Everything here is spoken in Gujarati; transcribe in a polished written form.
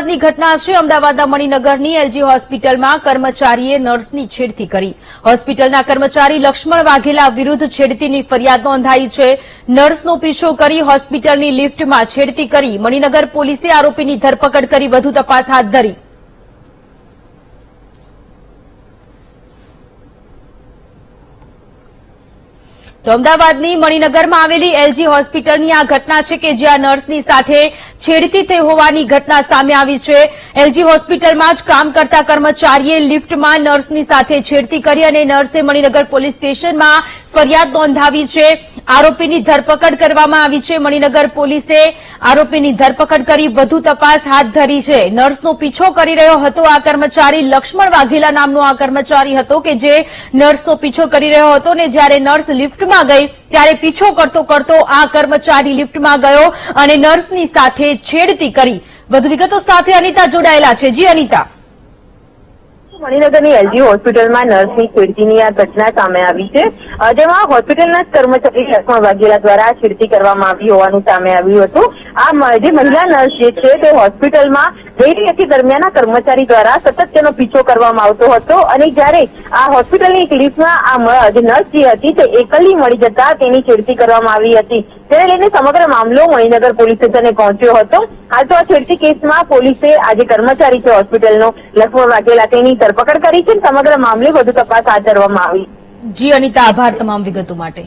અમદાવાદની ઘટના છે। અમદાવાદના મણિનગરની એલજી હોસ્પિટલમાં કર્મચારીએ નર્સની છેડતી કરી। હોસ્પિટલના કર્મચારી લક્ષ્મણ વાઘેલા વિરુદ્ધ છેડતીની ફરિયાદ નોંધાઈ છે। નર્સનો પીછો કરી હોસ્પિટલની લિફ્ટમાં છેડતી કરી મણિનગર પોલીસે આરોપીની ધરપકડ કરી વધુ તપાસ હાથ ધરી। તો અમદાવાદની મણિનગરમાં આવેલી એલજી હોસ્પિટલની આ ઘટના છે કે જ્યાં નર્સની સાથે છેડતી થઈ હોવાની ઘટના સામે આવી છે। એલજી હોસ્પિટલમાં જ કામ કરતા કર્મચારીએ લિફ્ટમાં નર્સની સાથે છેડતી કરી અને નર્સે મણિનગર પોલીસ સ્ટેશનમાં ફરિયાદ નોંધાવી છે। આરોપીની ધરપકડ કરવામાં આવી છે। મણિનગર પોલીસે આરોપીની ધરપકડ કરી વધુ તપાસ હાથ ધરી છે। નર્સનો પીછો કરી રહ્યો હતો આ કર્મચારી લક્ષ્મણ વાઘેલા નામનો આ કર્મચારી હતો કે જે નર્સનો પીછો કરી રહ્યો હતો ને જ્યારે નર્સ લિફ્ટમાં ગઈ ત્યારે પીછો કરતો કરતો આ કર્મચારી લિફ્ટમાં ગયો અને નર્સની સાથે છેડતી કરી। વધુ વિગતો સાથે અનિતા જોડાયેલા છે। જી અનિતા। મણિનગરની એલજી હોસ્પિટલમાં નર્સની છેડતીની આ ઘટના સામે આવી છે, જેમાં હોસ્પિટલના કર્મચારી લક્ષ્મણ વાઘેલા દ્વારા છેડતી કરવામાં આવી હોવાનું સામે આવ્યું હતું। આ જે મહિલા નર્સ જે છે તે હોસ્પિટલમાં જઈ રહી હતી દરમિયાન આ કર્મચારી દ્વારા સતત તેનો પીછો કરવામાં આવતો હતો અને જ્યારે આ હોસ્પિટલની એક લિફ્ટમાં આ જે નર્સ જે હતી તે એકલી મળી જતા તેની છેડતી કરવામાં આવી હતી, તેને લઈને સમગ્ર મામલો મણિનગર પોલીસ સ્ટેશને પહોંચ્યો હતો। હાલ તો આ છેડતી કેસમાં પોલીસે આ જે કર્મચારી છે હોસ્પિટલનો લક્ષ્મણ વાઘેલા તેની ધરપકડ કરી છે। સમગ્ર મામલે વધુ તપાસ હાથ ધરવામાં આવી। જી અનિતા, આભાર તમામ વિગતો માટે।